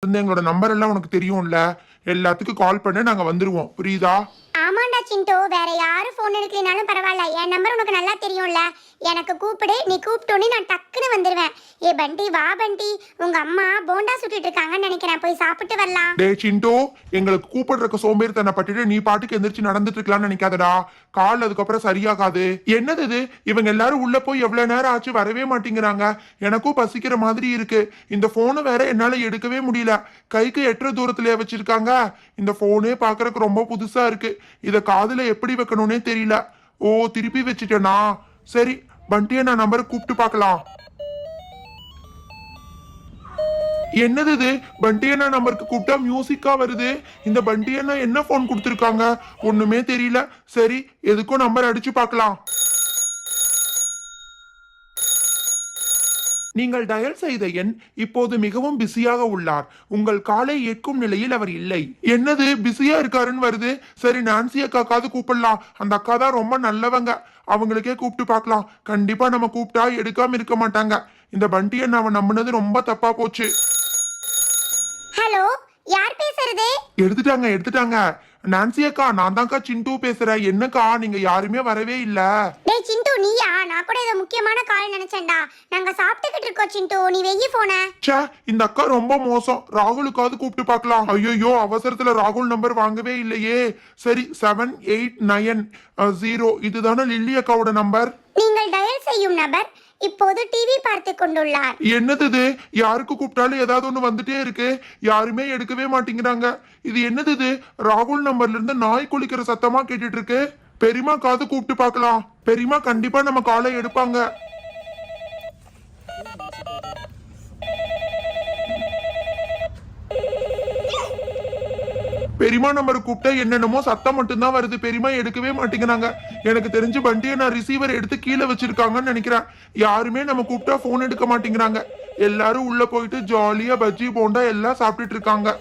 இருந்து எங்களோட நம்பர் எல்லாம் உனக்கு தெரியும்ல, எல்லாத்துக்கும் கால் பண்ண நாங்க வந்துருவோம், புரியுதா? ஆமாண்டா சிண்டு, வேற யாரும் ஃபோன் எடுக்கலனாலும் பரவாயில்ல, என் நம்பர் உனக்கு நல்லா தெரியும்ல. எனக்கு கூப்பிடு, நீ கூப்பிட்டோன்னே நான் டக்குன்னு வந்துடுவேன். ஏ பண்டி, வா பண்டி, உங்க அம்மா போண்டா சுட்டுட்டு இருக்காங்கன்னு நினைக்கிறேன், போய் சாப்பிட்டு வரலாம். டே சிண்டோ, எங்களுக்கு கூப்பிடுறக்க சோம்பேறித்தனை பட்டுட்டு நீ பாட்டுக்கு எந்திரிச்சு நடந்துட்டு இருக்கலாம்னு நினைக்காதடா. கால் அதுக்கப்புறம் சரியாகாது. என்னது இது, இவங்க எல்லாரும் உள்ள போய் எவ்வளவு நேரம் ஆச்சு, வரவே மாட்டேங்கிறாங்க. எனக்கும் பசிக்கிற மாதிரி இருக்கு. இந்த போனை வேற என்னால எடுக்கவே முடியல. கைக்கு எட்டுற தூரத்திலே வச்சிருக்காங்க. இந்த போனே பாக்குறதுக்கு ரொம்ப புதுசா இருக்கு. இத காதுல எப்படி வைக்கணும்னே தெரியல. ஓ, திருப்பி வச்சுட்டேனா? சரி, பண்டியை நான் நம்பரை கூப்பிட்டு பார்க்கலாம். என்னது இது, பண்டியண்ணா நம்பருக்கு கூப்பிட்டா மியூசிக்கா வருது. இந்த பண்டியண்ணா என்ன போன் கொடுத்துருக்காங்க, ஒண்ணுமே தெரியல. சரி, எதுக்கும் நம்பர் அடிச்சு பார்க்கலாம். நீங்கள் டயல் செய்த எண் இப்போது மிகவும் பிஸியாக உள்ளார். உங்கள் காலை ஏற்கும் நிலையில் அவர் இல்லை. என்னது, பிஸியா இருக்காருன்னு வருது. சரி, நான்சி அக்காக்காவது கூப்பிடலாம். அந்த அக்கா தான் ரொம்ப நல்லவங்க. அவங்களுக்கே கூப்பிட்டு பார்க்கலாம். கண்டிப்பா நம்ம கூப்பிட்டா எடுக்காம இருக்க மாட்டாங்க. இந்த பண்டியை நாம நம்பினது ரொம்ப தப்பா போச்சு. ஹலோ, யார் பேசுறது? எடுத்துட்டாங்க. நான்சி அக்கா, நான் தான்க்கா சிண்டு பேசுறேன். என்னக்கா, நீங்க யாருமே வரவே இல்ல. டேய் சிண்டு, நீயா? நான் கூட ஏதோ முக்கியமான கால் நினைச்சேன்டா. நாங்க சாப்பிட்டுக்கிட்டு இருக்கோம் சிண்டு, நீ வெயி போன. ச்சே, இந்த அக்கா ரொம்ப மோசம். ராகுலுக்காவது கூப்பிட்டு பார்க்கலாம். ஐயோ, அவசரத்துல ராகுல் நம்பர் வாங்கவே இல்லையே. சரி, 7890 இதுதானே லில்லி அக்காவோட நம்பர். நீங்கள் டயல் செய்யும் நபர் இப்போது டிவி பார்த்து கொண்டுள்ளார். என்னது இது, யாருக்கு கூப்பிட்டாலும் ஏதாவது ஒண்ணு வந்துட்டே இருக்கு. யாருமே எடுக்கவே மாட்டேங்கிறாங்க. இது என்னது இது, ராகுல் நம்பர்ல இருந்து நாய் குளிக்கிற சத்தமா கேட்டுட்டு இருக்கு. பெரியமா காது கூப்பிட்டு பார்க்கலாம். பெரியமா கண்டிப்பா நம்ம காலை எடுப்பாங்க. பெரியமா நம்பர் கூப்பிட்டா என்னென்னமோ சத்தம் மட்டும்தான் வருது. பெரியமா எடுக்கவே மாட்டேங்கிறாங்க. எனக்கு தெரிஞ்சு வண்டியை நான் ரிசீவர் எடுத்து கீழே வச்சிருக்காங்கன்னு நினைக்கிறேன். யாருமே நம்ம கூப்பிட்டா போன் எடுக்க மாட்டேங்கிறாங்க. எல்லாரும் உள்ள போயிட்டு ஜாலியா பஜ்ஜி போண்டா எல்லாம் சாப்பிட்டுட்டு இருக்காங்க.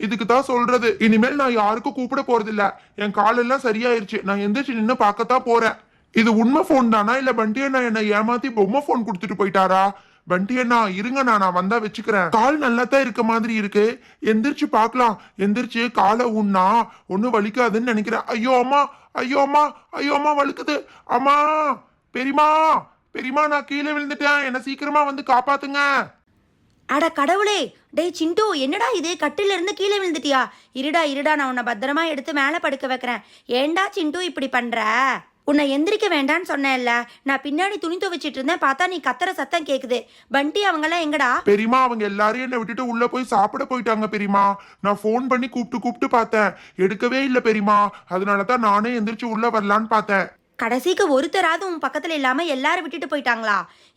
இதுக்கு தான் சொல்றது, இனிமேல் நான் யாருக்கும் கூப்பிட போறது இல்ல. என் காலெல்லாம் சரியாயிருச்சு. நான் எந்திரிச்சு நின்று பார்க்கத்தான் போறேன். இது உண்மை போன் தானா, இல்ல பண்டி அண்ணா என்ன ஏமாத்தி பொம்மை போன் கொடுத்துட்டு போயிட்டாரா? பண்டி அண்ணா இருங்க, நான் வந்தா வச்சுக்கிறேன். கால் நல்லா தான் இருக்க மாதிரி இருக்கு. எந்திரிச்சு பார்க்கலாம். எந்திரிச்சு காலை உண்ணா ஒன்னும் வலிக்காதுன்னு நினைக்கிறேன். ஐயோ அம்மா, ஐயோ அம்மா, ஐயோ அம்மா வலிக்குது. அம்மா, பெரியமா, பெரியமா, நான் கீழே விழுந்துட்டேன். என்ன சீக்கிரமா வந்து காப்பாத்துங்க. அட கடவுளே, டேய் சிண்டு, என்னடா இது, கட்டில இருந்து கீழே விழுந்துட்டியா? இருடா, நான் உன்னை பத்திரமா எடுத்து மேலே படுக்க வைக்கிறேன். ஏண்டா சிண்டு இப்படி பண்ற? உன்னை எந்திரிக்க வேண்டான்னு சொன்னேன்ல. நான் பின்னாடி துணி துவைச்சிட்டு இருந்தேன், பார்த்தா நீ கத்துற சத்தம் கேக்குது. பண்டி அவங்கெல்லாம் எங்கடா? பெரியமா, அவங்க எல்லாரையும் என்னை விட்டுட்டு உள்ள போய் சாப்பிட போயிட்டாங்க பெரியமா. நான் ஃபோன் பண்ணி கூப்பிட்டு பார்த்தேன், எடுக்கவே இல்லை பெரியமா. அதனாலதான் நானே எந்திரிச்சு உள்ள வரலான்னு பார்த்தேன். கடைசிக்கு ஒருத்தராவது உன் பக்கத்துல இல்லாம எல்லாரும் விட்டுட்டு போயிட்டாங்களா?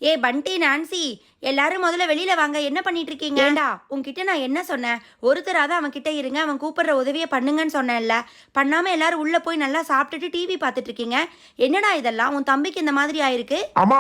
ஏ பண்டி, நான்சி, எல்லாரும் முதல்ல வெளியில வாங்க. என்ன பண்ணிட்டு இருக்கீங்க? ஏண்டா, உன்கிட்ட நான் என்ன சொன்னேன்? ஒருத்தராவது அவன் கிட்ட இருங்க, அவன் கூப்பிடுற உதவியை பண்ணுங்கன்னு சொன்னேன்ல. பண்ணாம எல்லாரும் உள்ள போய் நல்லா சாப்பிட்டுட்டு டிவி பார்த்துட்டு இருக்கீங்க. என்னடா இதெல்லாம், உன் தம்பிக்கு இந்த மாதிரி ஆயிருக்கு? அம்மா,